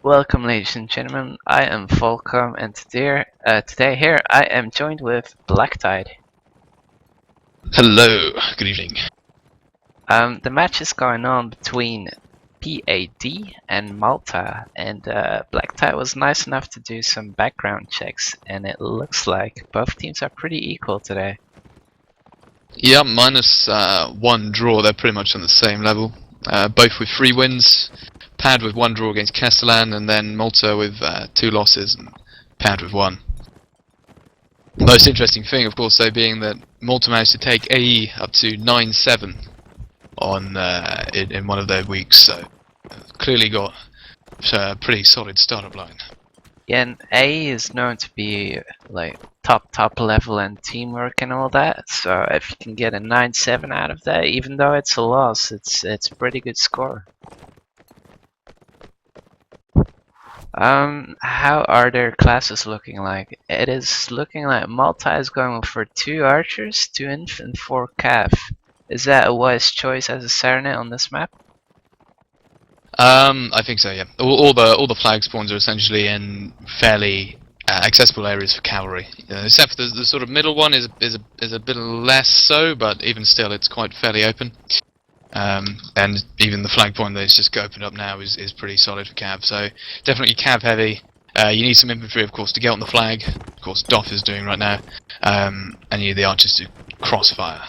Welcome, ladies and gentlemen. I am Volcom, and today here I am joined with Blacktide. Hello, good evening. The match is going on between PaD and Malta, and Blacktide was nice enough to do some background checks, and it looks like both teams are pretty equal today. Yeah, minus one draw, they're pretty much on the same level. Both with 3 wins, PaD with 1 draw against Castellan, and then Malta with 2 losses, and PaD with 1. Most interesting thing, of course, though, being that Malta managed to take AE up to 9-7 on in one of their weeks, so clearly got a pretty solid startup line. Yeah, and A is known to be like top level and teamwork and all that. So if you can get a 9-7 out of that, even though it's a loss, it's a pretty good score. How are their classes looking like? It is looking like Malta is going for 2 archers, 2 inf, and 4 cav. Is that a wise choice as a Serenet on this map? I think so. Yeah. All the flag spawns are essentially in fairly accessible areas for cavalry, except for the sort of middle one is a bit less so, but even still, it's quite fairly open. And even the flag point that's just opened up now is pretty solid for cav. So definitely cav heavy. You need some infantry, of course, to get on the flag. Of course, Doff is doing right now, and you need the archers to crossfire.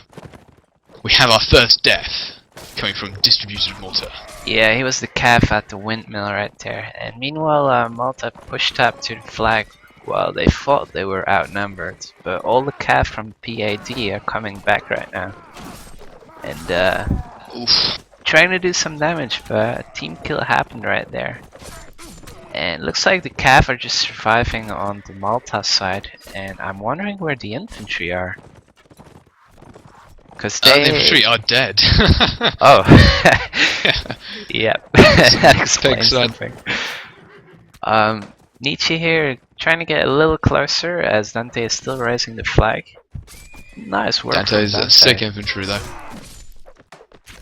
We have our first death coming from Distributed Malta. Yeah, he was the cav at the windmill right there. And meanwhile, Malta pushed up to the flag. Well, they thought they were outnumbered, but all the cav from PaD are coming back right now. And Oof. trying to do some damage, but a team kill happened right there. And it looks like the cav are just surviving on the Malta side, and I'm wondering where the infantry are. Cause The infantry are dead. Oh. Yeah. Yep. That explains Excellent. something. Nietzsche here trying to get a little closer as Dante is still raising the flag. Nice work. Dante's from Dante. sick infantry though.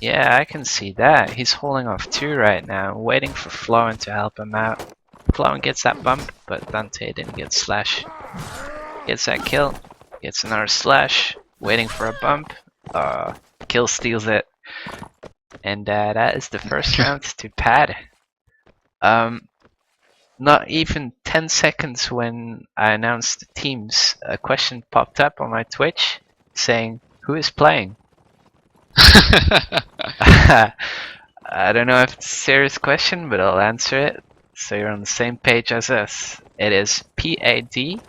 Yeah, I can see that. He's holding off 2 right now, waiting for Flowen to help him out. Flowen gets that bump, but Dante didn't get slash. Gets that kill, gets another slash, waiting for a bump. Kill steals it. And that is the first round to PaD. Not even 10 seconds when I announced the teams, a question popped up on my Twitch saying, "Who is playing?" I don't know if it's a serious question, but I'll answer it so you're on the same page as us. It is PaD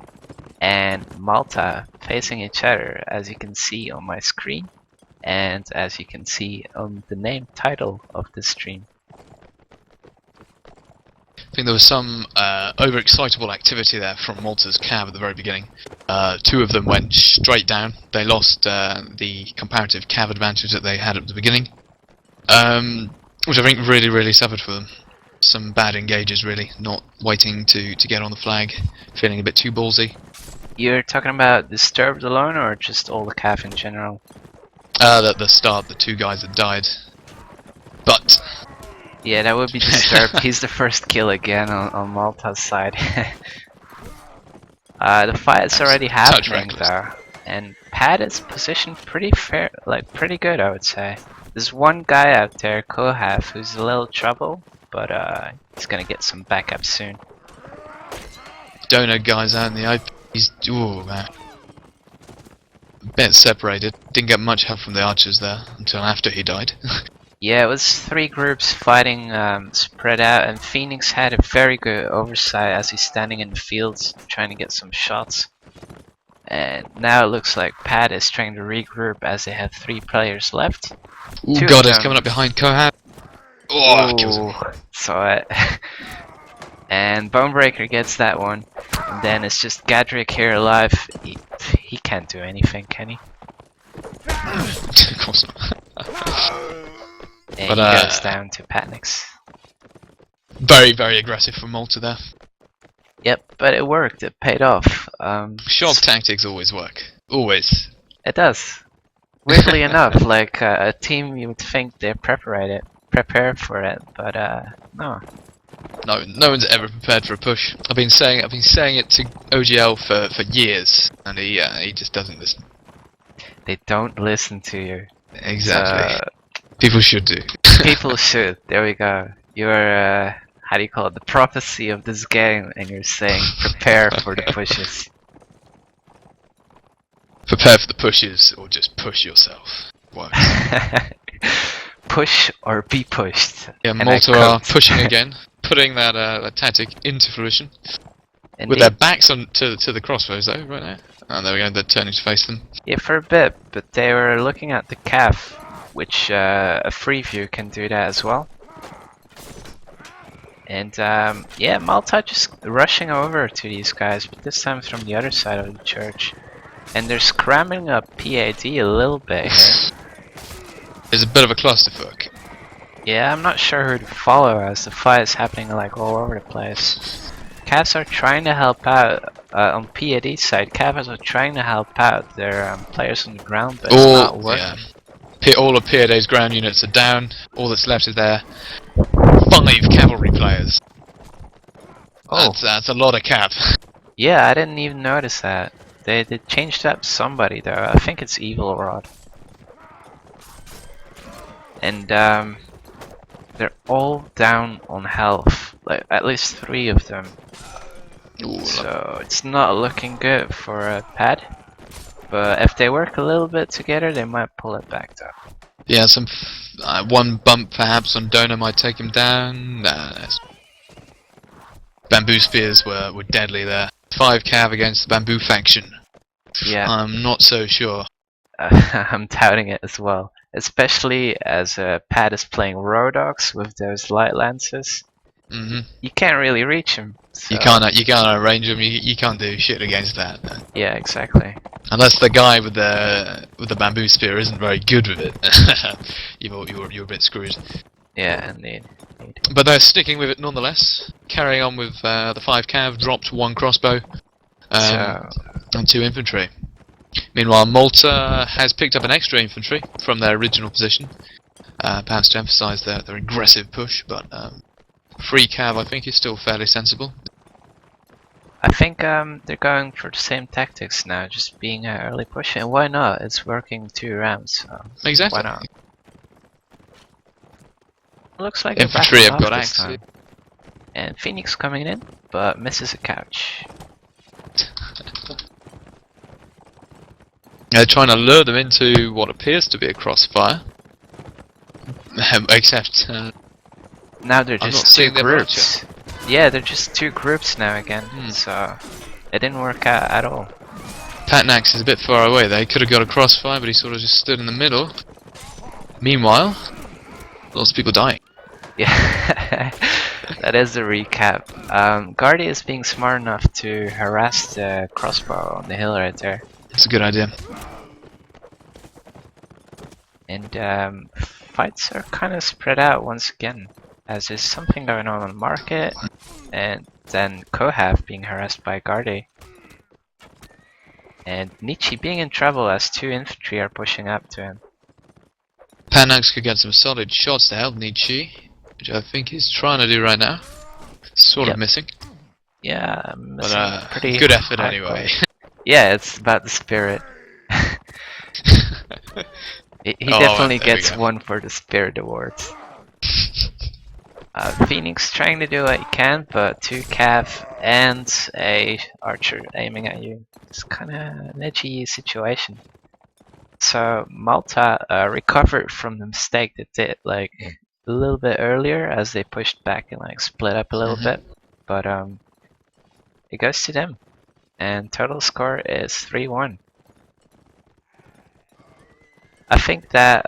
and Malta facing each other, as you can see on my screen and as you can see on the name title of the stream. I think there was some overexcitable activity there from Malta's cav at the very beginning. 2 of them went straight down. They lost the comparative cav advantage that they had at the beginning, which I think really suffered for them. Some bad engages, really, not waiting to get on the flag, feeling a bit too ballsy. You're talking about Disturbed alone or just all the cav in general? At the start, the 2 guys that died. But yeah, that would be Disturbed. He's the first kill again on Malta's side. The fight is already happening though, and PaD is positioned pretty fair, like pretty good, I would say. There's one guy out there, Kohav, who's a little trouble, but he's gonna get some backup soon. Donut guys out in the open. He's man. A bit separated. Didn't get much help from the archers there until after he died. Yeah, it was 3 groups fighting spread out, and Phoenix had a very good oversight as he's standing in the fields trying to get some shots. And now it looks like PaD is trying to regroup as they have 3 players left. Ooh, God, it's coming up behind Kohat. Oh, kills him. Saw it. And Bonebreaker gets that one. And then it's just Gadrick here alive. He can't do anything, can he? Of course not. And But, he goes down to Patnix. Very aggressive from Malta there. Yep, but it worked. It paid off. Shock tactics always work. Always. It does. Weirdly enough, like a team you would think they're prepared for it, but no. No one's ever prepared for a push. I've been saying it to OGL for years, and he just doesn't listen. They don't listen to you. Exactly. So, People should do. people should. There we go. You're how do you call it? The prophecy of this game, and you're saying prepare for the pushes. Prepare for the pushes, or just push yourself. What? Push or be pushed. Yeah, And I Malta are quote. pushing again, putting that tactic into fruition. With Indeed. their backs on to the crossbows though, right now. And there we go, they're turning to face them. Yeah, for a bit, but they were looking at the calf, which a free view can do that as well. And yeah, Malta just rushing over to these guys, but this time from the other side of the church. And they're scrambling up PaD a little bit here. There's a bit of a clusterfuck. Yeah, I'm not sure who to follow as the fight is happening like all over the place. Cavs are trying to help out on PaD's side. Cavs are trying to help out their players on the ground, but it's not working. Yeah. All of PaD's ground units are down. All that's left is their 5 cavalry players. Oh, That's a lot of cav. yeah, I didn't even notice that. They changed up somebody though. I think it's Evil Rod. And they're all down on health, like at least 3 of them. Ooh, So it's not looking good for PaD. But if they work a little bit together, they might pull it back though. yeah, one bump perhaps on Donor might take him down. Bamboo spears were deadly there. 5 cav against the bamboo faction. Yeah, I'm not so sure. I'm doubting it as well. Especially as PaD is playing Rodox with those light lances. You can't really reach him. So. You can't arrange them. You can't do shit against that. Yeah, exactly. Unless the guy with the bamboo spear isn't very good with it, you're a bit screwed. Yeah, indeed. But they're sticking with it nonetheless. Carrying on with the 5 cav, dropped 1 crossbow, and 2 infantry. Meanwhile, Malta has picked up an extra infantry from their original position, perhaps to emphasise their aggressive push, but 3 cav I think is still fairly sensible. I think they're going for the same tactics now, just being early pushing. Why not? It's working 2 rounds, so Exactly. why not? Looks like Infantry they're have got axes. axes. And Phoenix coming in, but misses a couch. They're trying to lure them into what appears to be a crossfire. Except Now they're I'm just not 2 seeing their groups. Yeah, they're just 2 groups now again, Hmm. so it didn't work out at all. Patnax is a bit far away. They could have got a crossfire, but he sort of just stood in the middle. Meanwhile, lots of people dying. Yeah, that is the recap. Guardi is being smart enough to harass the crossbow on the hill right there. It's a good idea. And fights are kind of spread out once again, as there's something going on the market, and then Kohav being harassed by Guardi. And Nietzsche being in trouble as 2 infantry are pushing up to him. Patnax could get some solid shots to help Nietzsche, which I think he's trying to do right now. Sort of missing. Yeah, missing But pretty good effort hardcore. anyway. Yeah, it's about the spirit. He Oh, definitely there we gets go. 1 for the spirit awards. Phoenix trying to do what he can, but 2 cav and a archer aiming at you. It's kind of an edgy situation. So Malta recovered from the mistake they did like a little bit earlier as they pushed back and like split up a little bit, but it goes to them, and total score is 3-1. I think that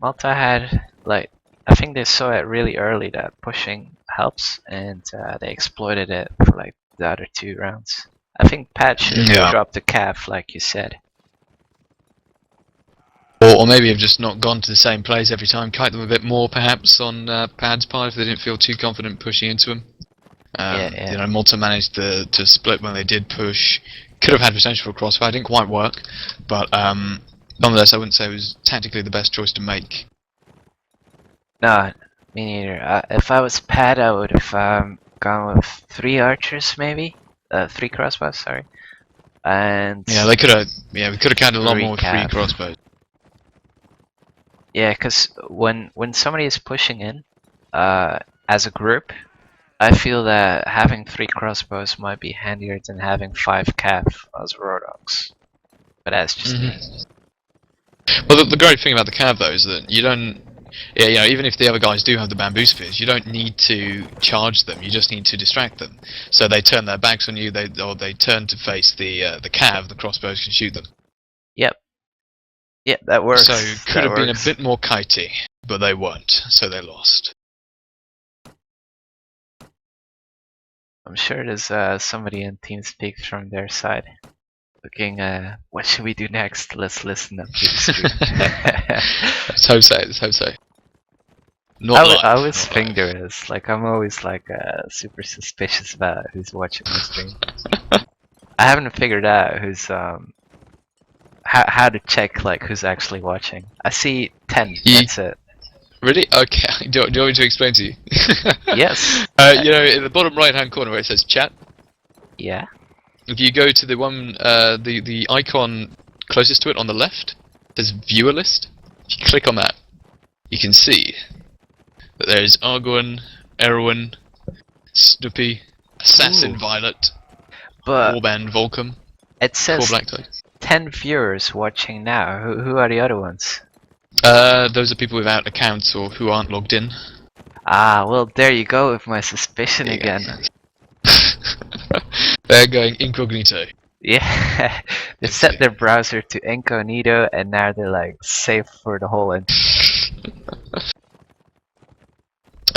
Malta had like, I think they saw it really early that pushing helps, and they exploited it for like the other 2 rounds. I think PaD should have dropped the calf like you said. Or maybe have just not gone to the same place every time, kite them a bit more perhaps on PaD's part if they didn't feel too confident pushing into him. You know, Malta managed to split when they did push. Could have had potential for a crossfire, didn't quite work, but nonetheless I wouldn't say it was tactically the best choice to make. No, Me neither. If I was PaD, I would have gone with 3 archers, maybe. 3 crossbows, sorry. And Yeah, they could have. Yeah, we could have counted a lot more with 3 recap. crossbows. Yeah, because when somebody is pushing in, as a group, I feel that having 3 crossbows might be handier than having 5 cav as Rodox. But that's just me. Well, the great thing about the cav though is that you don't. Yeah, you know, even if the other guys do have the bamboo spears, you don't need to charge them. You just need to distract them. So they turn their backs on you, or they turn to face the cav. The crossbows can shoot them. Yep. Yep, that works. So could have been a works. bit more kitey, but they weren't, so they lost. I'm sure there's somebody in TeamSpeak from their side looking, what should we do next? Let's listen up to the stream. Let's hope so. Let's hope so. Not live. I always not think live. there is. Like, I'm always like super suspicious about who's watching the stream. I haven't figured out who's how to check like who's actually watching. I see 10. That's it. Really? Okay. Do you want me to explain to you? Yes. You know, in the bottom right-hand corner where it says chat, Yeah. if you go to the one, the icon closest to it on the left, it says viewer list. If you click on that, you can see that there is Argon, Erwin, Snoopy, Assassin Ooh. Violet, But Warband Volcom, it Core says Black Tide. 10 viewers watching now. Who are the other ones? Those are people without accounts or who aren't logged in. Ah, well, there you go with my suspicion There you go. again. They're going incognito. Yeah, they Let's set see. their browser to incognito and now they're like safe for the whole I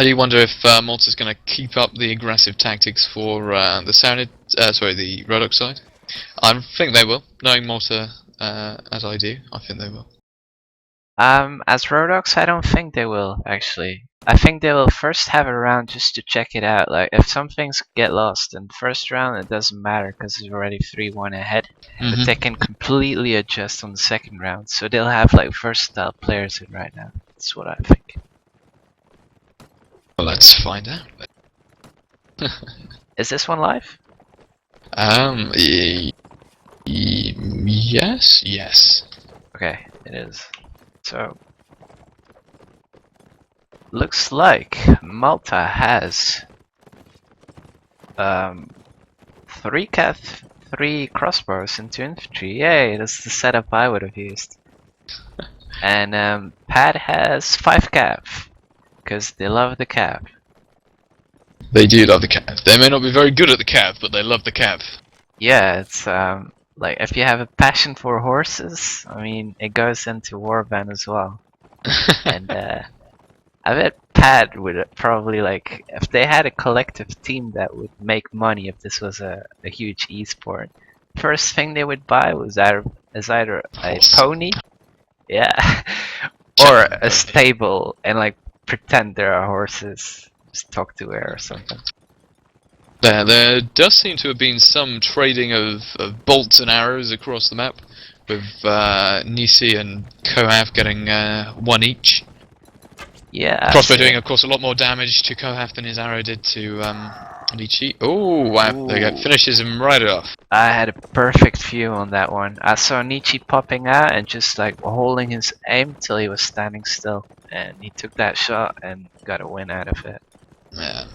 do wonder if Malta's going to keep up the aggressive tactics for the the Rodox side. I think they will. Knowing Malta as I do, I think they will. As Rodox, I don't think they will, actually. I think they will first have a round just to check it out. Like, if some things get lost in the first round, it doesn't matter because it's already 3-1 ahead. But they can completely adjust on the second round. So they'll have, like, versatile players in right now. That's what I think. Well, let's find out. Is this one live? Yes. Okay, it is. So, looks like Malta has 3 crossbows and 2 infantry. Yay, that's the setup I would have used. And PaD has 5 cav, because they love the cav. They do love the cav. They may not be very good at the cav, but they love the cav. Yeah, it's like if you have a passion for horses, I mean, it goes into Warband as well. And I bet PaD would probably, like, if they had a collective team that would make money if this was a huge esport, first thing they would buy was either a pony, yeah, or a stable, and like pretend there are horses, just talk to her or something. There does seem to have been some trading of bolts and arrows across the map, with Nisi and Kohath getting 1 each. Yeah. Crossbow doing, of course, a lot more damage to Kohath than his arrow did to Nietzsche. Oh, wow, there you go. Finishes him right off. I had a perfect view on that one. I saw Nietzsche popping out and just like holding his aim till he was standing still. And he took that shot and got a win out of it. Yeah.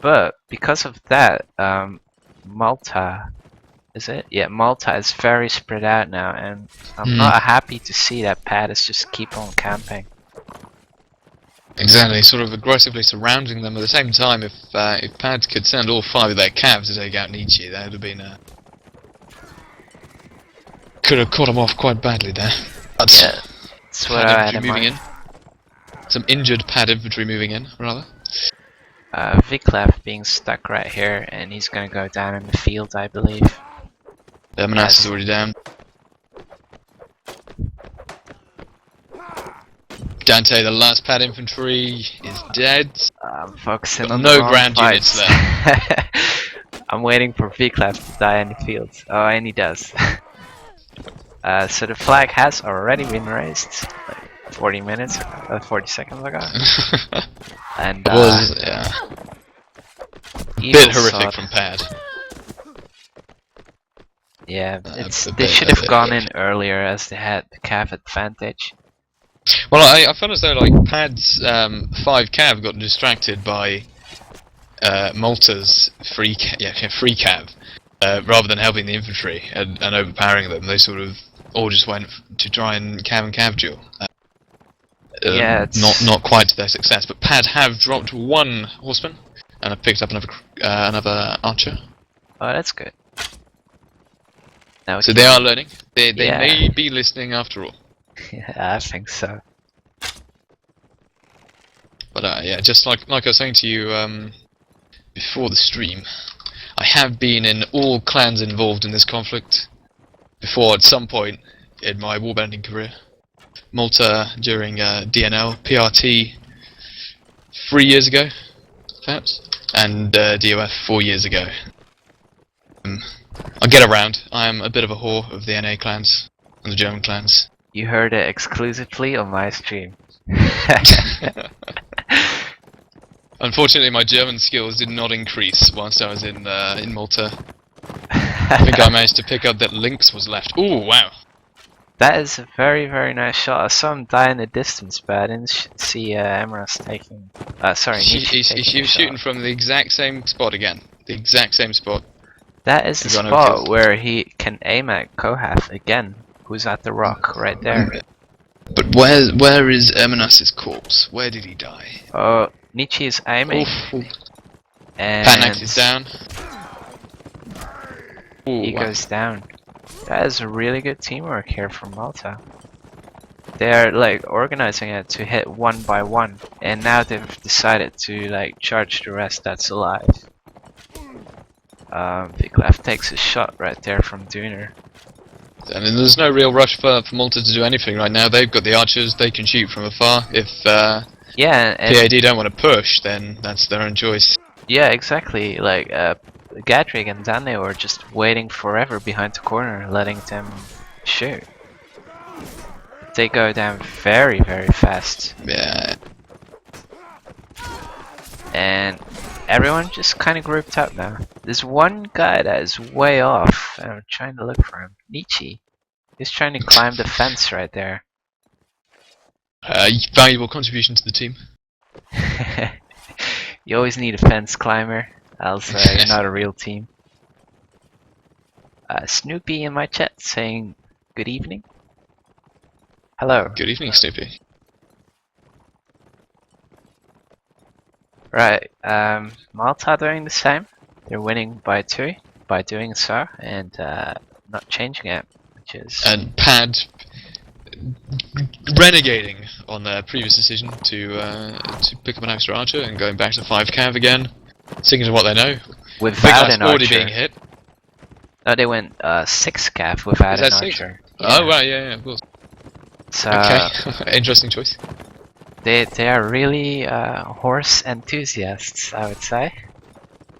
But because of that, Malta, is it? Yeah, Malta is very spread out now. And I'm not happy to see that PaD is just keep on camping. Exactly, sort of aggressively surrounding them. At the same time, if PaD could send all 5 of their cavs to take out Nietzsche, that would have been could have caught him off quite badly there. That's, yeah, that's what PaD I had infantry in moving mind. in. Some injured PaD infantry moving in, rather. Viklav being stuck right here, and he's gonna go down in the field, I believe. Manass is already down. Dante, the last PaD infantry, is dead. I'm focusing Got on no the wrong ground fights. units there. I'm waiting for Viklav to die in the field. Oh, and he does. So the flag has already been raised. Like, 40 minutes, 40 seconds ago. And It was, yeah, a evil bit horrific sod. from PaD. Yeah, A they bit- should a have bit gone in horrific. earlier as they had the cav advantage. Well, I felt as though like PaD's 5 cav got distracted by Malta's free cav, rather than helping the infantry and overpowering them. They sort of all just went to try and cav duel. Yeah, it's Not quite to their success, but PaD have dropped 1 horseman and have picked up another archer. oh, that's good. Now we So can- they are learning. They Yeah. may be listening after all. Yeah, I think so. But yeah, just like I was saying to you before the stream, I have been in all clans involved in this conflict before at some point in my warbanding career. Malta during DNL, PRT 3 years ago, perhaps, and DOF 4 years ago. I get around. I am a bit of a whore of the NA clans and the German clans. You heard it exclusively on my stream. Unfortunately, my German skills did not increase whilst I was in Malta. I think I managed to pick up that Lynx was left. Ooh, wow. That is a very, very nice shot. I saw him die in the distance, but I didn't see Emrys taking. Sorry, Nietzsche He taking was the shooting shot. from the exact same spot again. The exact same spot. That is the He's got no spot kills. where he can aim at Kohath again, who's at the rock right there. But where is Eminus's corpse? Where did he die? Oh, Nietzsche is aiming, Oof. and Panax is down. Ooh, he wow. goes down. That is really good teamwork here from Malta. They're like organizing it to hit 1 by 1, and now they've decided to like charge the rest that's alive. Big Left takes a shot right there from Dooner. I mean, there's no real rush for Malta to do anything right now. They've got the archers, they can shoot from afar. If Yeah, and PaD don't want to push, then that's their own choice. yeah, exactly. Like Gadrig and Dane were just waiting forever behind the corner, letting them shoot. They go down very, very fast, Yeah. and everyone just kind of grouped up now. There's one guy that is way off, and I'm trying to look for him. Nietzsche. He's trying to climb the fence right there. Valuable contribution to the team. You always need a fence climber, else you're not a real team. Snoopy in my chat saying good evening. Hello. Good evening, Snoopy. Right, Malta doing the same. They're winning by 2 by doing so, and not changing it, which is And PaD renegading on their previous decision to pick up an extra archer and going back to 5 cav again, sticking to what they know. Big without Life's an already archer. being hit. No, they went 6 cav without Is an that 6? archer. Oh right, yeah, of course. So Okay, interesting choice. they are really horse enthusiasts, I would say.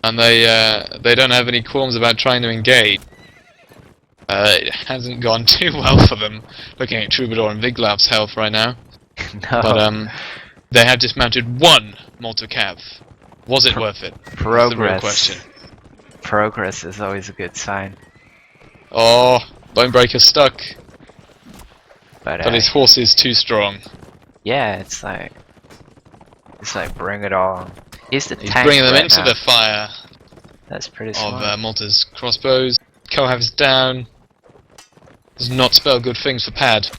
And they don't have any qualms about trying to engage. It hasn't gone too well for them, looking at Troubadour and Viglav's health right now. No, But they have dismounted 1 Malta cav. Was it worth it? That's the real progress. question. Progress is always a good sign. Oh, Bonebreaker's stuck, But but his horse is too strong. yeah, it's like bring it on. He's the He's tank bringing them right into now. the fire That's pretty of smart. Malta's crossbows. Kohav is down. Does not spell good things for PaD.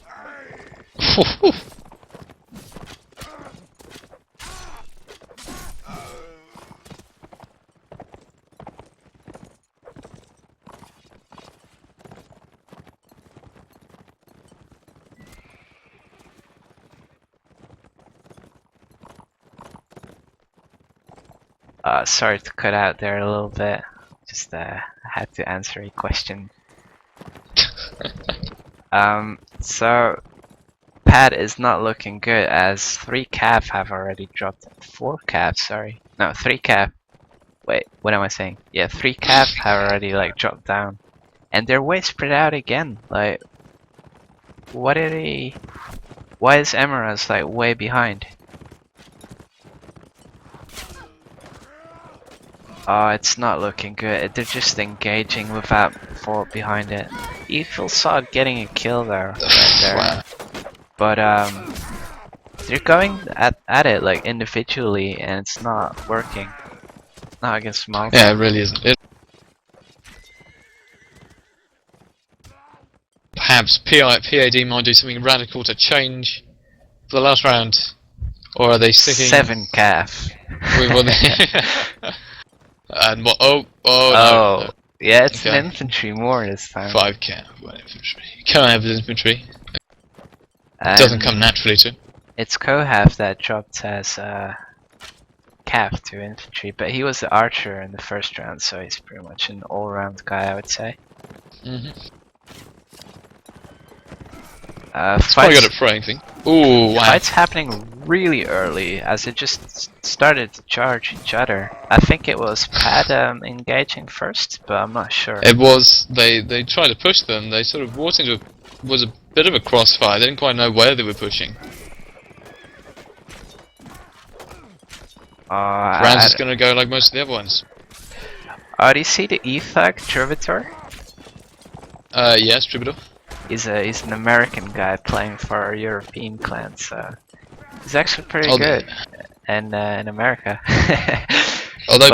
Sorry to cut out there a little bit. Just had to answer a question. So PaD is not looking good as 3 cav have already dropped. 4 cav, sorry. No, 3 cav. Wait, what am I saying? Yeah, 3 cav have already like dropped down. And they're way spread out again. Like, what Why is Emerald's like way behind? Oh, it's not looking good. They're just engaging without fort behind it. Evil saw getting a kill there, right there. Wow. But they're going at it like individually, and it's not working. Not against Malta. Yeah, it really isn't. Perhaps PaD might do something radical to change for the last round, or are they sticking? 7 calf. with what they and what? Oh, no. Yeah, it's Okay. an infantry more this time. 5 cap, 1 infantry. Can't have infantry. It doesn't come naturally to. It's Kohav that dropped as calf to infantry, but he was the archer in the first round, so he's pretty much an all-round guy, I would say. Probably good at throwing thing. Ooh, wow. Fights happening really early, as it just started to charge each other. I think it was PaD engaging first, but I'm not sure. It was, they tried to push them, they sort of walked into was a bit of a crossfire, they didn't quite know where they were pushing. Round's just gonna go like most of the other ones. Oh, do you see the Ethag Trivitor? Yes, Troubadour. He's an American guy playing for a European clan, so he's actually pretty good in America. Although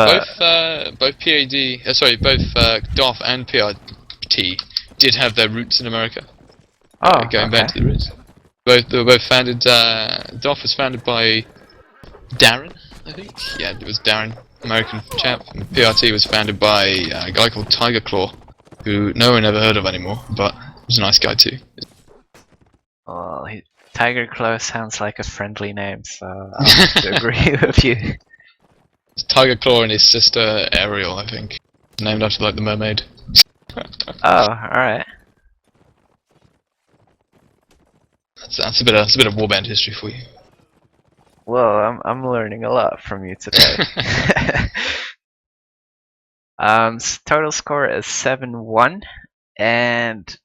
both PaD, both DOF and PRT did have their roots in America. Going back to the roots. They were both founded. DOF was founded by Darren, I think. Yeah, it was Darren, American chap. And PRT was founded by a guy called Tiger Claw, who no one ever heard of anymore, but was a nice guy too. Well, Tiger Claw sounds like a friendly name, so I'll have to agree with you. It's Tiger Claw and his sister Ariel, I think, named after like the mermaid. Oh, alright. That's a bit of warband history for you. Well, I'm learning a lot from you today. Total score is 7-1, and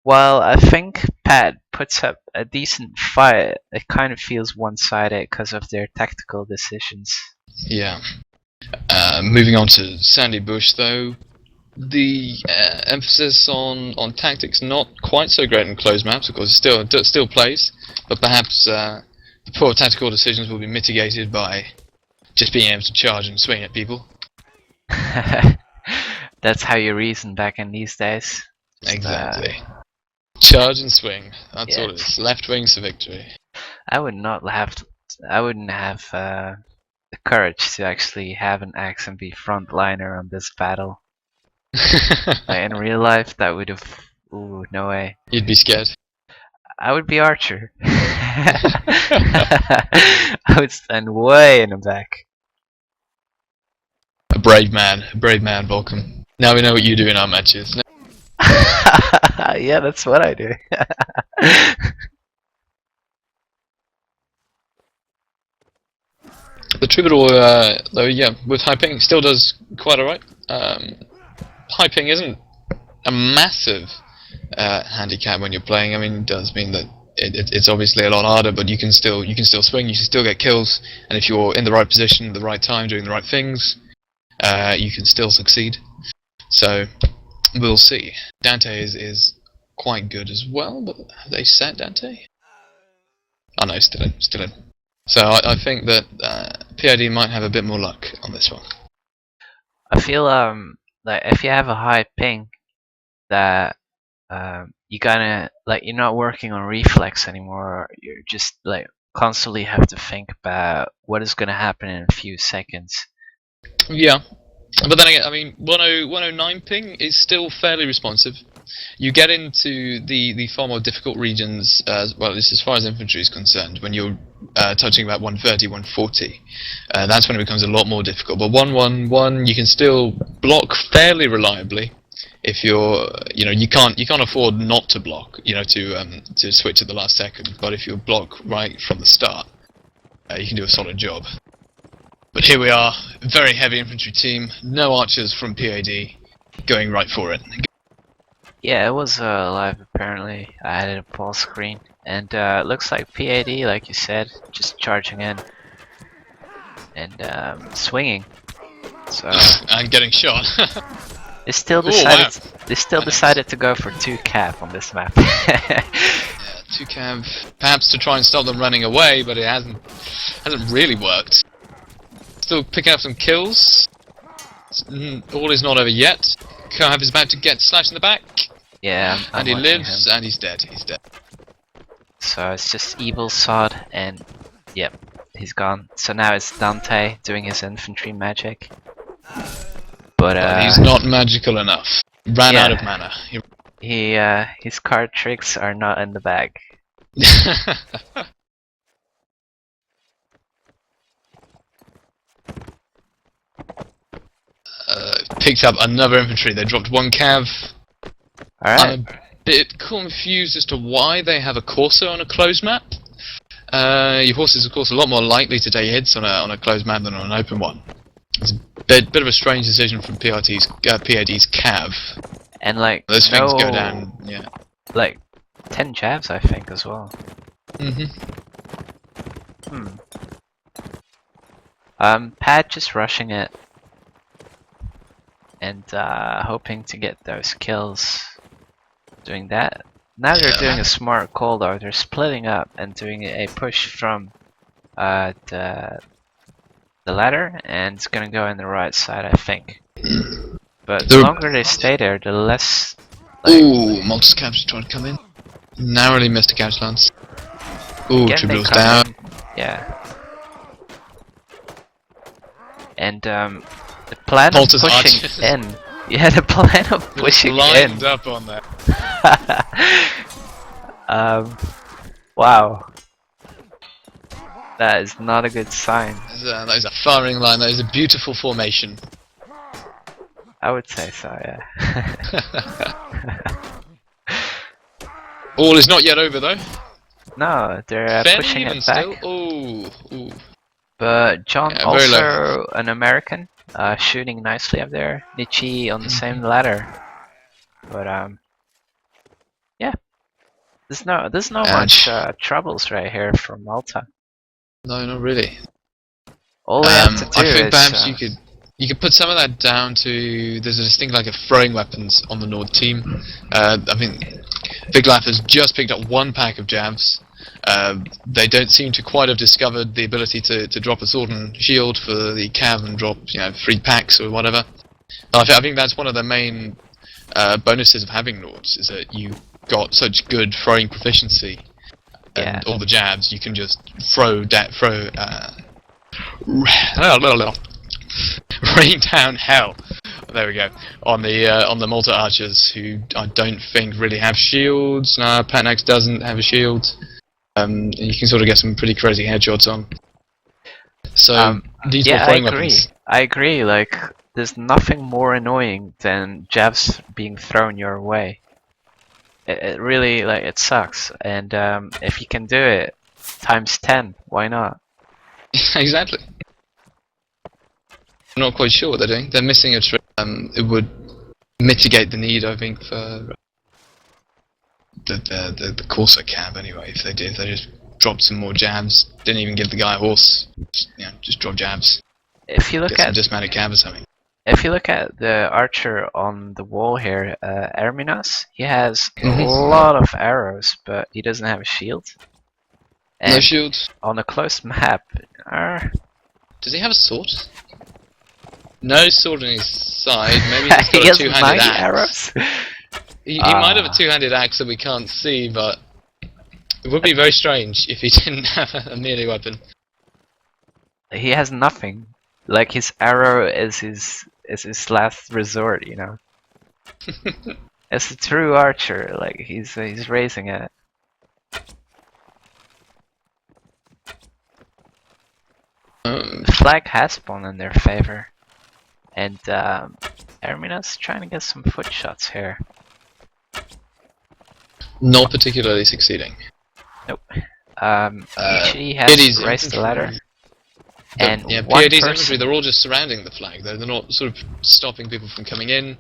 while I think PaD puts up a decent fight, it kind of feels one-sided because of their tactical decisions. Yeah. Moving on to Sandy Bush, though, the emphasis on tactics not quite so great in closed maps. Of course, it still plays, but perhaps the poor tactical decisions will be mitigated by just being able to charge and swing at people. That's how you reason back in these days. Exactly. Charge and swing. That's all it is. Left wings to victory. I wouldn't have the courage to actually have an axe and be frontliner on this battle. Like in real life, that would have. Ooh, no way. You'd be scared. I would be archer. I would stand way in the back. A brave man, Volcom. Now we know what you do in our matches. Yeah, that's what I do. The Troubadour, though, yeah, with high ping, still does quite alright. High ping isn't a massive handicap when you're playing. I mean, it does mean that it's obviously a lot harder, but you can still swing, you can still get kills, and if you're in the right position at the right time, doing the right things, you can still succeed. So we'll see. Dante is quite good as well, but have they set Dante? Oh no, still in. So I think that PaD might have a bit more luck on this one. I feel like if you have a high ping, that you gotta you're not working on reflex anymore. You're just like constantly have to think about what is gonna happen in a few seconds. Yeah, but then again, I mean, 109 ping is still fairly responsive. You get into the far more difficult regions, well, at least as far as infantry is concerned, when you're touching about 130, 140. That's when it becomes a lot more difficult. But 111, you can still block fairly reliably. If you're, you can't afford not to block, to switch at the last second. But if you block right from the start, you can do a solid job. But here we are, very heavy infantry team, no archers from PaD, going right for it. Yeah, it was live apparently. I added a pause screen. And it looks like PaD, like you said, just charging in and swinging. So And getting shot. they still Oh wow! decided to go for 2 cap on this map. Yeah, 2 cav, perhaps to try and stop them running away, but it hasn't really worked. Still picking up some kills. All is not over yet. Cav is about to get slashed in the back. Yeah, I'm And he watching lives, him. and he's dead. He's dead. So it's just Evil Sod, and yep, he's gone. So now it's Dante doing his infantry magic. But He's not magical enough. Ran out yeah. of mana. His card tricks are not in the bag. Picked up another infantry. They dropped 1 cav. Alright. I'm a bit confused as to why they have a Corsa on a closed map. Your horse is of course a lot more likely to take hits on a closed map than on an open one. It's a bit of a strange decision from PAD's cav. And like Those things go down, yeah. Like 10 jabs, I think, as well. PaD just rushing it and hoping to get those kills. Doing that. Now they're doing a smart call though. They're splitting up and doing a push from the ladder, and it's gonna go in the right side, I think. But the longer they stay there, the less. Ooh, Malta's cav trying to come in. Narrowly missed a couch lance. Ooh, Tributal's down. In. Yeah. And the plan Malta's of pushing archers. in. Yeah, the plan of pushing lined in. up on that. Wow. That is not a good sign. That is a firing line. That is a beautiful formation. I would say so, yeah. All is not yet over though. No, they're pushing it back. Still. Ooh. But John, Yeah, very also an American, shooting nicely up there. Nietzsche on the same ladder. But yeah, there's no much troubles right here from Malta. No, not really. All we have to do I think is perhaps you could put some of that down to there's this thing like a throwing weapons on the Nord team. I mean, Big Laugh has just picked up 1 pack of jabs. They don't seem to quite have discovered the ability to drop a sword and shield for the cav and drop 3 packs or whatever. And I think that's one of the main bonuses of having Nords, is that you got such good throwing proficiency and all the jabs. You can just rain down hell. There we go. On the Malta archers, who I don't think really have shields. Nah, Patnax doesn't have a shield. You can sort of get some pretty crazy headshots on. So these were throwing weapons. I agree. Like, there's nothing more annoying than jabs being thrown your way. It really, like, it sucks. And if you can do it times 10, why not? Exactly. I'm not quite sure what they're doing. They're missing a trick. It would mitigate the need, I think, for the Corsa cab anyway. If they just dropped some more jabs, didn't even give the guy a horse, just drop jabs. If you look at dismounted cab or something. If you look at the archer on the wall here, Erminas, he has a lot of arrows, but he doesn't have a shield. And no shield. On a close map. Does he have a sword? No sword on his side. Maybe he's got a two-handed axe. Arrows? He might have a two-handed axe that we can't see, but it would be very strange if he didn't have a melee weapon. He has nothing. Like, his arrow is his last resort, you know. As a true archer, like he's raising it. The flag has spawned in their favor, and Ermina's trying to get some foot shots here. Not particularly succeeding. Nope. He has raised the ladder. And yeah, PaD's infantry, they're all just surrounding the flag. They're not sort of stopping people from coming in.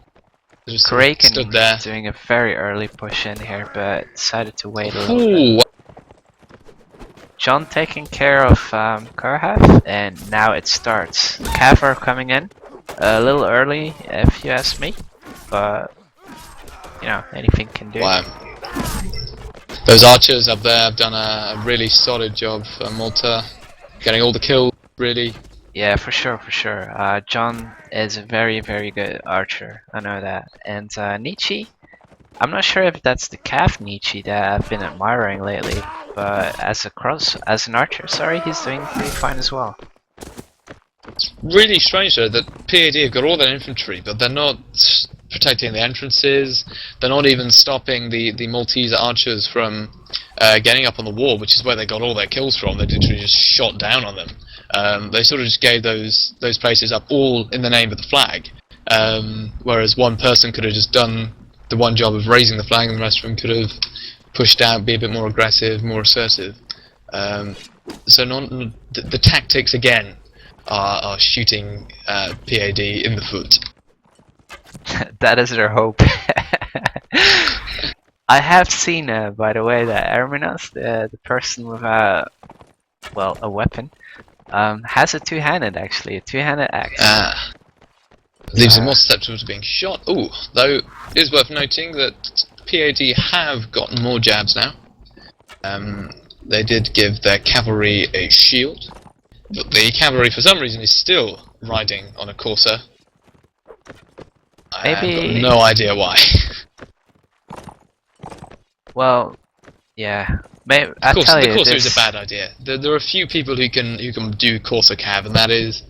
They're just stood there. Doing a very early push in here, but decided to wait a little bit. John taking care of Karhath, and now it starts. Cav are coming in a little early, if you ask me, but you know, anything can do. Wow. Those archers up there have done a really solid job for Malta, getting all the kills, really. Yeah, for sure, for sure. John is a very, very good archer. I know that. And Nietzsche, I'm not sure if that's the calf Nietzsche that I've been admiring lately, but as an archer, sorry, he's doing pretty fine as well. It's really strange though that PaD have got all their infantry, but they're not protecting the entrances. They're not even stopping the Maltese archers from getting up on the wall, which is where they got all their kills from. They literally just shot down on them. They sort of just gave those places up all in the name of the flag, whereas one person could have just done the one job of raising the flag, and the rest of them could have pushed out, be a bit more aggressive, more assertive. So the tactics again are shooting PaD in the foot. That is their hope. I have seen, by the way, that Erminos, the person with well, a weapon, has a two-handed actually, a two-handed axe. Leaves him more susceptible to being shot. Ooh, though it is worth noting that PaD have gotten more jabs now. They did give their cavalry a shield, but the cavalry for some reason is still riding on a courser. Maybe... I've got no idea why. Well, yeah. Maybe, The courser this... is a bad idea. There are a few people who can do courser cav, and that is,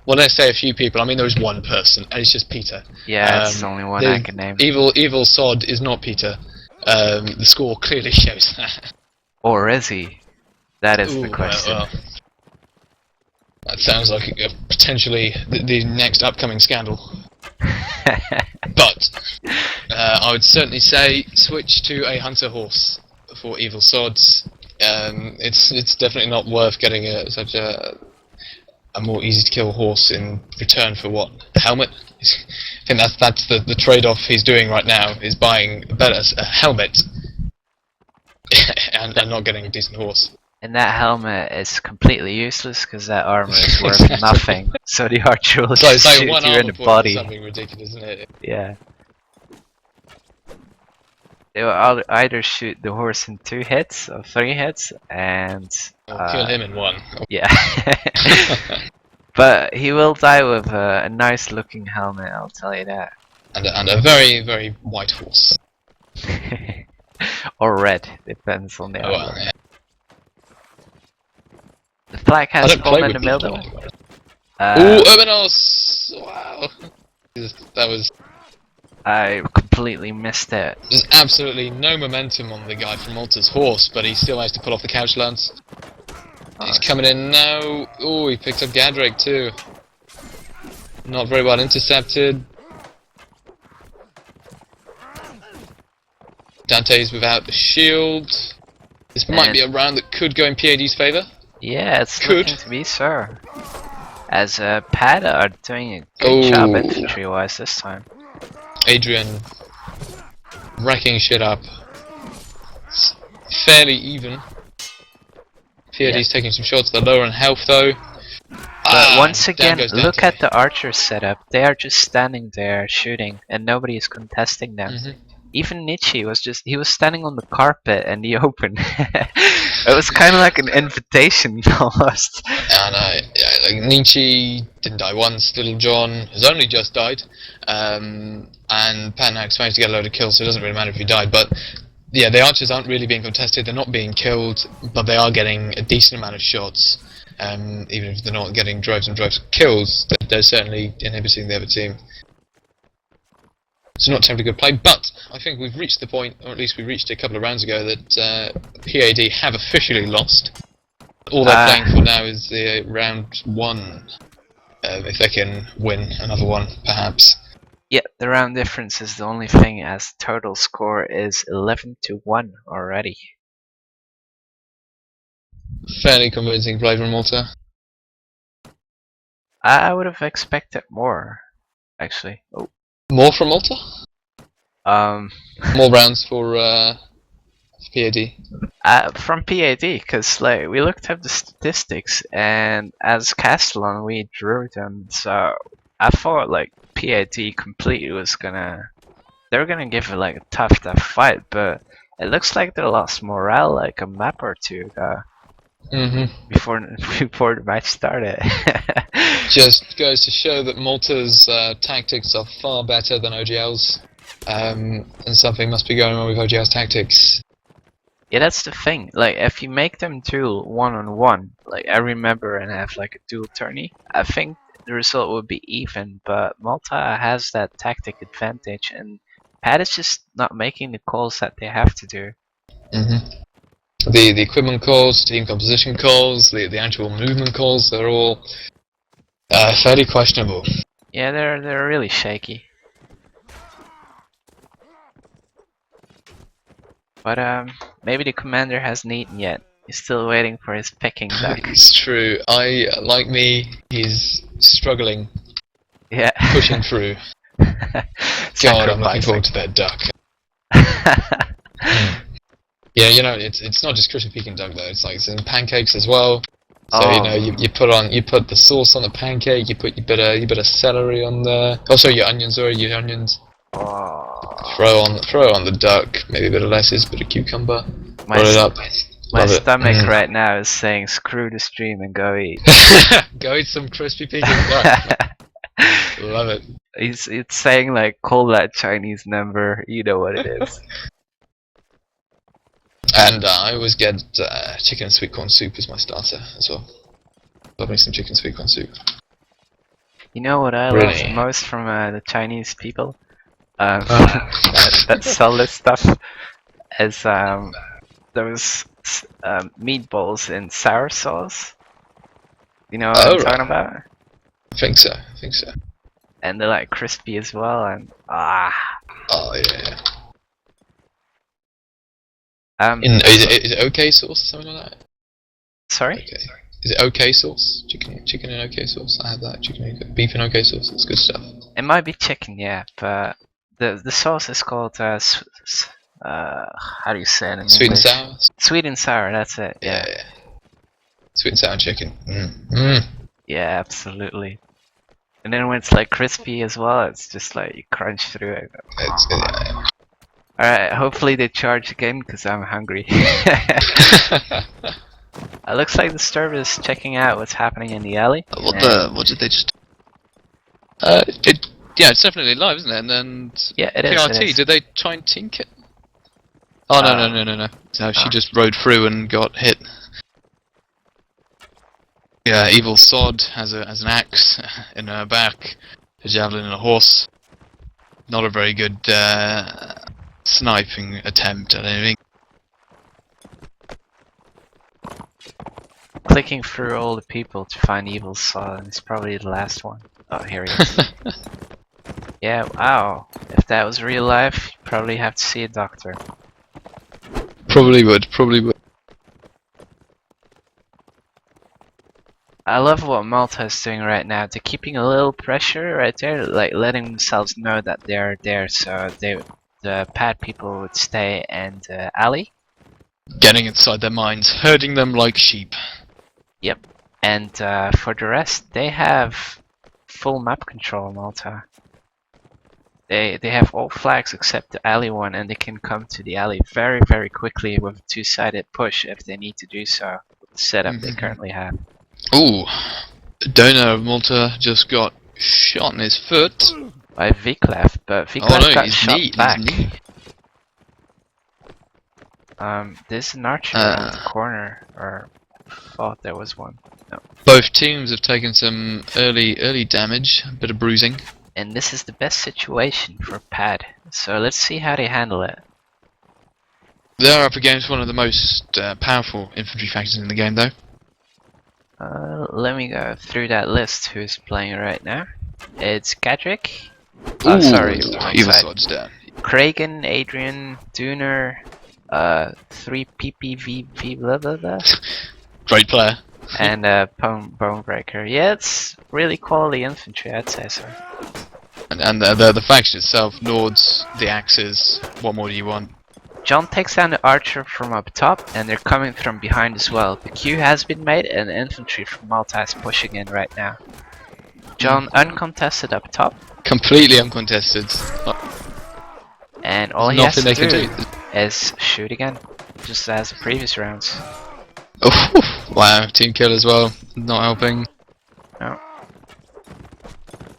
well, let's say a few people. I mean, there is one person, and it's just Peter. Yeah, it's the only one I can name. Evil Sod is not Peter. The score clearly shows that. Or is he? That is the question. Well, that sounds like potentially the next upcoming scandal. But I would certainly say switch to a hunter horse for Evil Sods. It's definitely not worth getting such a more easy to kill horse in return for what? A helmet? I think that's the trade-off he's doing right now, is buying a helmet and not getting a decent horse. And that helmet is completely useless because that armor is worth nothing. So the archer will just shoot you in the body. Something ridiculous, isn't it? Yeah. They will either shoot the horse in 2 hits or 3 hits, and Or kill him in 1. Yeah. But he will die with a nice looking helmet, I'll tell you that. And a very, very white horse. Or red, depends on the armor. Well, yeah. The flag has spawned in the middle. Ooh, Urbanos! Wow! That was... I completely missed it. There's absolutely no momentum on the guy from Malta's horse, but he still has to pull off the couch lance. He's coming in now. Ooh, he picked up Gadrick too. Not very well intercepted. Dante's without the shield. This might be a round that could go in PaD's favour. Yeah, it's looking to be so. As PaD are doing a good job infantry-wise this time. Adrian wrecking shit up. It's fairly even. PaD's taking some shots. They're lower in health though. But once again, look at the archer setup. They are just standing there shooting, and nobody is contesting them. Even Nietzsche was he was standing on the carpet in the open. It was kind of like an invitation almost. And Nietzsche didn't die once. Little John has only just died, and Patnax managed to get a load of kills, so it doesn't really matter if he died. But yeah, the archers aren't really being contested. They're not being killed, but they are getting a decent amount of shots. Even if they're not getting droves and droves of kills, they're certainly inhibiting the other team. It's not terribly good play, but I think we've reached the point, or at least we reached a couple of rounds ago, that PaD have officially lost. All they're playing for now is round 1, if they can win another one, perhaps. Yeah, the round difference is the only thing, as total score is 11-1 already. Fairly convincing play from Malta. I would have expected more, actually. Oh. More from Malta? More rounds for PAD. From PaD, because like we looked up the statistics, and as Castellon we drew them, so I thought like PaD completely was gonna, they were gonna give it like a tough fight, but it looks like they lost morale like a map or two before before the match started. Just goes to show that Malta's tactics are far better than OGL's, and something must be going on with OGL's tactics. Yeah, that's the thing. Like, if you make them duel one-on-one, like every member, and have like a dual tourney, I think the result would be even. But Malta has that tactic advantage, and PaD is just not making the calls that they have to do. The equipment calls, team composition calls, the actual movement calls, they're all fairly questionable. Yeah, they're really shaky. But maybe the commander hasn't eaten yet. He's still waiting for his pecking duck. It's true. Like me, he's struggling, Yeah. pushing through. God, I'm looking forward to that duck. Yeah, you know, it's not just crispy Peking duck though. It's like it's in pancakes as well. So you know, you put the sauce on the pancake. You put your bit of celery on there. Also, your onions, Throw on the duck. Maybe a bit of lettuce, bit of cucumber. Roll it up. My stomach right now is saying screw the stream and go eat. Go eat some crispy Peking duck. Love it. It's saying like call that Chinese number. You know what it is. And I always get chicken and sweet corn soup as my starter as well. Love me some chicken and sweet corn soup. You know what I Really? love the most from the Chinese people that sell this stuff is those meatballs in sour sauce. You know what I'm talking about? I think so. And they're like crispy as well, and Oh yeah. Is it OK sauce or something like that? Sorry? Okay. Is it OK sauce? Chicken in OK sauce? I have that. Beef in OK sauce. It's good stuff. It might be chicken, yeah, but the sauce is called how do you say it in Sweet English? and sour. Sweet and sour. That's it. Yeah. Sweet and sour chicken. Yeah, absolutely. And then when it's like crispy as well, it's just like you crunch through it. Alright, hopefully they charge again because I'm hungry. It looks like the server is checking out what's happening in the alley. What did they just? Yeah, it's definitely live, isn't it? And yeah, it is. PRT, did they try and tink it? Oh no. No, she just rode through and got hit. Yeah, Evil Sod has an axe in her back, a javelin and a horse. Not a very good sniping attempt at anything. Clicking through all the people to find Evil Sod, and it's probably the last one. Oh, here he is. Yeah, wow. If that was real life, you'd probably have to see a doctor. Probably would. I love what Malta is doing right now. They're keeping a little pressure right there, like letting themselves know that they're there, so the PaD people would stay and alley. Getting inside their minds, herding them like sheep. Yep. And for the rest, they have full map control, Malta. They have all flags except the alley one, and they can come to the alley very, very quickly with a two-sided push if they need to do so with the setup they currently have. Ooh, the donor of Malta just got shot in his foot. By Viklef, but Viklef got shot back. There's an archer around the corner, or I thought there was one. No. Both teams have taken some early damage, a bit of bruising. And this is the best situation for PaD, so let's see how they handle it. They're up against one of the most powerful infantry factions in the game, though. Let me go through that list who's playing right now. It's Gadrick. Oh, sorry. Evil Sod's down. Kragan, Adrian, Dooner, 3 PPV, blah blah blah. Great player. And Bonebreaker. Yeah, it's really quality infantry, I'd say so. And the faction itself, Lords, the Axes, what more do you want? John takes down the archer from up top, and they're coming from behind as well. The queue has been made, and the infantry from Malta is pushing in right now. John uncontested up top, Completely uncontested. and all he has to do is shoot again, just as the previous rounds. Oh, wow, team kill as well. Not helping. No.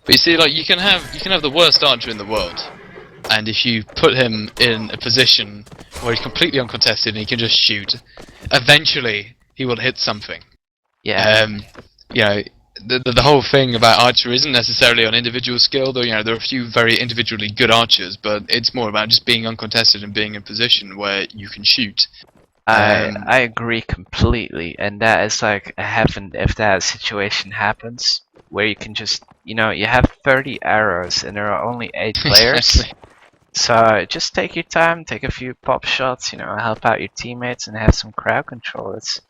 But you see, like you can have the worst archer in the world, and if you put him in a position where he's completely uncontested and he can just shoot, eventually he will hit something. Yeah. You know, the whole thing about archery isn't necessarily on individual skill, though. You know, there are a few very individually good archers, but it's more about just being uncontested and being in a position where you can shoot. I agree completely, and that is like a heaven if that situation happens, where you can just, you know, you have 30 arrows and there are only 8 players. Exactly. So just take your time, take a few pop shots, you know, help out your teammates and have some crowd control. It's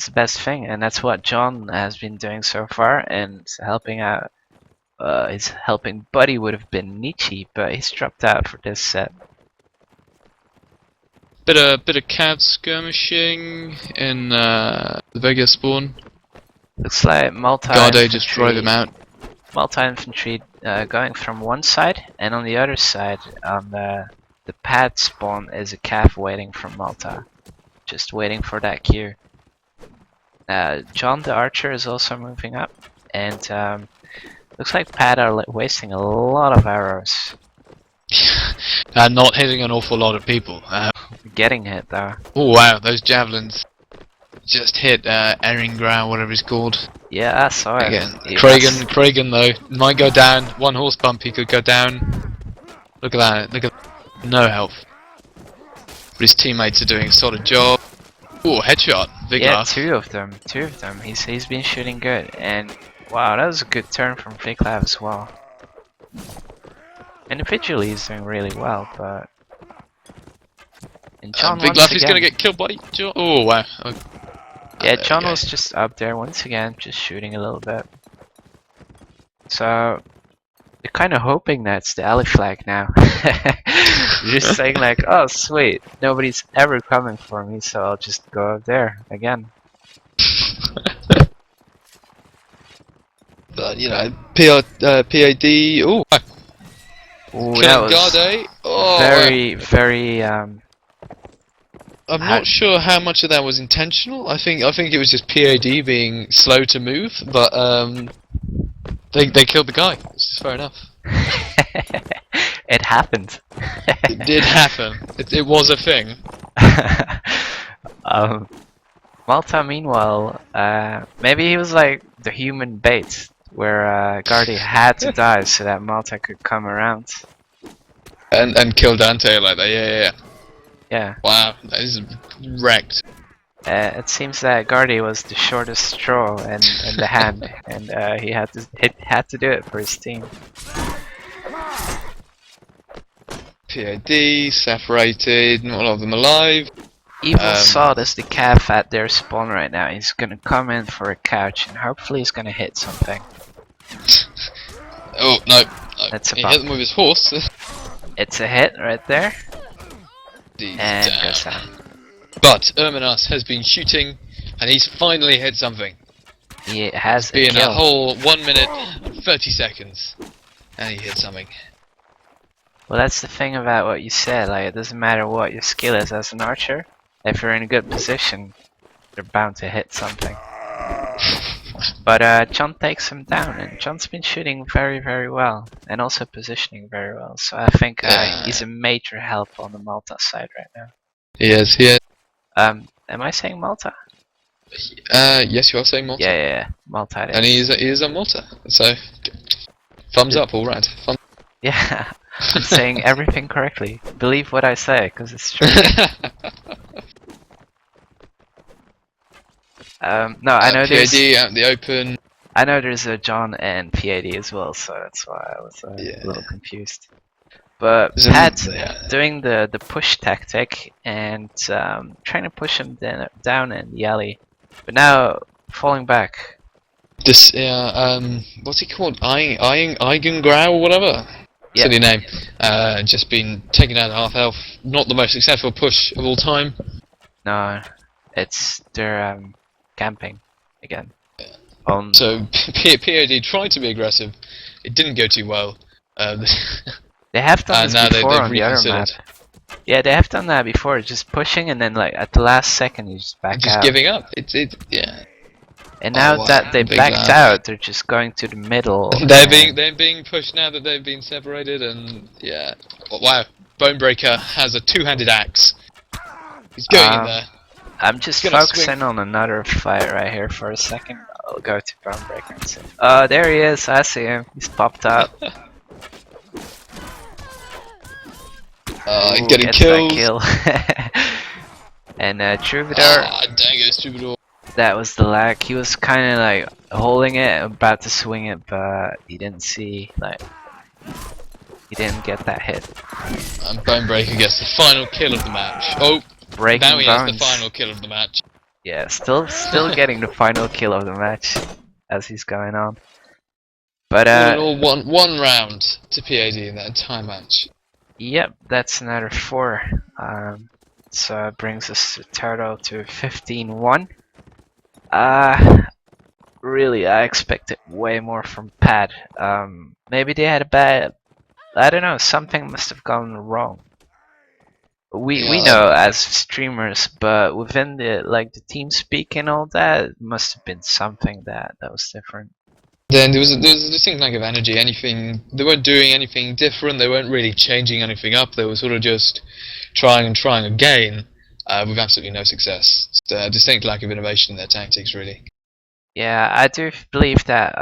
the best thing, and that's what John has been doing so far, and helping out. His helping buddy would have been Nietzsche, but he's dropped out for this set. Bit of PaD skirmishing in the Vega spawn. Looks like Malta Garde just drove him out. Malta infantry going from one side, and on the other side, on the PaD spawn, is a cav waiting from Malta, just waiting for that queue. John the archer is also moving up, and looks like PaD are wasting a lot of arrows. And not hitting an awful lot of people. Getting hit though. Oh wow, those javelins just hit Eringrau, whatever he's called. Yeah, I saw it. Again, Kragan though might go down. One horse bump, he could go down. Look at that. Look at no health. But his teammates are doing a solid job. Oh, headshot. Big yeah, laugh. two of them. He's been shooting good, and wow, that was a good turn from Viglav as well. Individually, he's doing really well, but and John Big once laugh, he's again, gonna get killed by John. Oh wow. yeah, John was just up there once again, just shooting a little bit. So they're kind of hoping that's the alley flag now. You're just saying like, oh sweet, nobody's ever coming for me, so I'll just go up there again. But you know, PaD. Oh, that was Garde. Oh, very I'm not sure how much of that was intentional. I think it was just PaD being slow to move, but they killed the guy. Which is fair enough. It happened. It did happen. It was a thing. Malta, meanwhile, maybe he was like the human bait, where Garde had to die so that Malta could come around. And kill Dante like that. Yeah. Yeah. Wow, that is wrecked. It seems that Garde was the shortest straw in the hand, and he had to do it for his team. PaD separated, not a lot of them alive. Evil Sod is the cav at their spawn right now. He's gonna come in for a couch, and hopefully he's gonna hit something. Oh no! That's a he bump. hit them with his horse. It's a hit right there, He's and down. goes down. But Erminas has been shooting, and he's finally hit something. He has a Being kill. a whole 1 minute and 30 seconds, and he hit something. Well, that's the thing about what you said. Like, it doesn't matter what your skill is as an archer. If you're in a good position, you're bound to hit something. But John takes him down, and John's been shooting very, very well, and also positioning very well. So I think he's a major help on the Malta side right now. He is. Am I saying Malta? Yes, you are saying Malta. Yeah, Malta. It is. And he is on Malta. So, thumbs up, all right. Yeah, I'm saying everything correctly. Believe what I say, because it's true. No, I know there's PaD out in the open. I know there's a John and PaD as well, so that's why I was a little confused. But PaD doing the push tactic and trying to push him down in the alley, but now falling back. This what's he called? Eigengrau or whatever. Yep. silly name. Just been taken out at half health. Not the most successful push of all time. No, they're camping again. On So PaD tried to be aggressive. It didn't go too well. they have done And this now before they've on the other map. reconsidered. Yeah, they have done that before, just pushing and then like at the last second you just back Just out. giving up. Yeah. And now wow, that they big backed laugh. out, they're just going to the middle. They're being pushed now that they've been separated, and yeah. Oh, wow, Bonebreaker has a two-handed axe. He's going in there. I'm just He's gonna focusing swing. on another fight right here for a second. I'll go to Bonebreaker and see. There he is. I see him. He's popped up. He's Ooh, getting gets killed. that kill. And Troubadour, Dang it, Troubadour. that was the lag. He was kind of like holding it, about to swing it, but he didn't see, like, he didn't get that hit. And Bonebreaker gets the final kill of the match. Oh, Breaking now he has the bones. final kill of the match. Yeah, still getting the final kill of the match as he's going on. But All in all, one round to PaD in that entire match. yep, that's another 4. So it brings us total to 15-1. Really, I expected way more from PaD. Maybe they had a bad, I don't know, something must have gone wrong. We know as streamers, but within the team speak and all that, it must have been something that was different. Then there was a distinct lack of energy. They weren't doing anything different. They weren't really changing anything up. They were sort of just trying and trying again, with absolutely no success. It's a distinct lack of innovation in their tactics, really. Yeah, I do believe that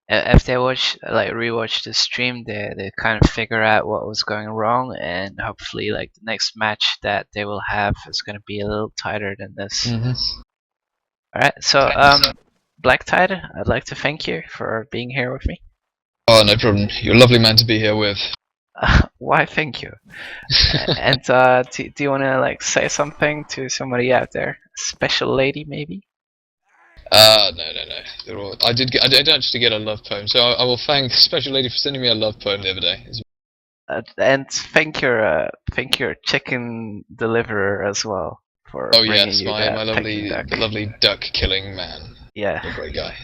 if they rewatch the stream, they kind of figure out what was going wrong, and hopefully like the next match that they will have is going to be a little tighter than this. Alright, so Black Tide, I'd like to thank you for being here with me. Oh, no problem. You're a lovely man to be here with. Why thank you. And do you want to like say something to somebody out there, special lady maybe? No. They're all. I did actually get a love poem, so I will thank the special lady for sending me a love poem the other day. And thank your chicken deliverer as well for Oh bringing yes, you my that Peking duck. lovely duck killing man. Yeah. What a great guy.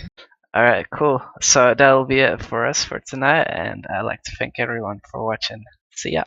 Alright, cool. So that'll be it for us for tonight, and I'd like to thank everyone for watching. See ya.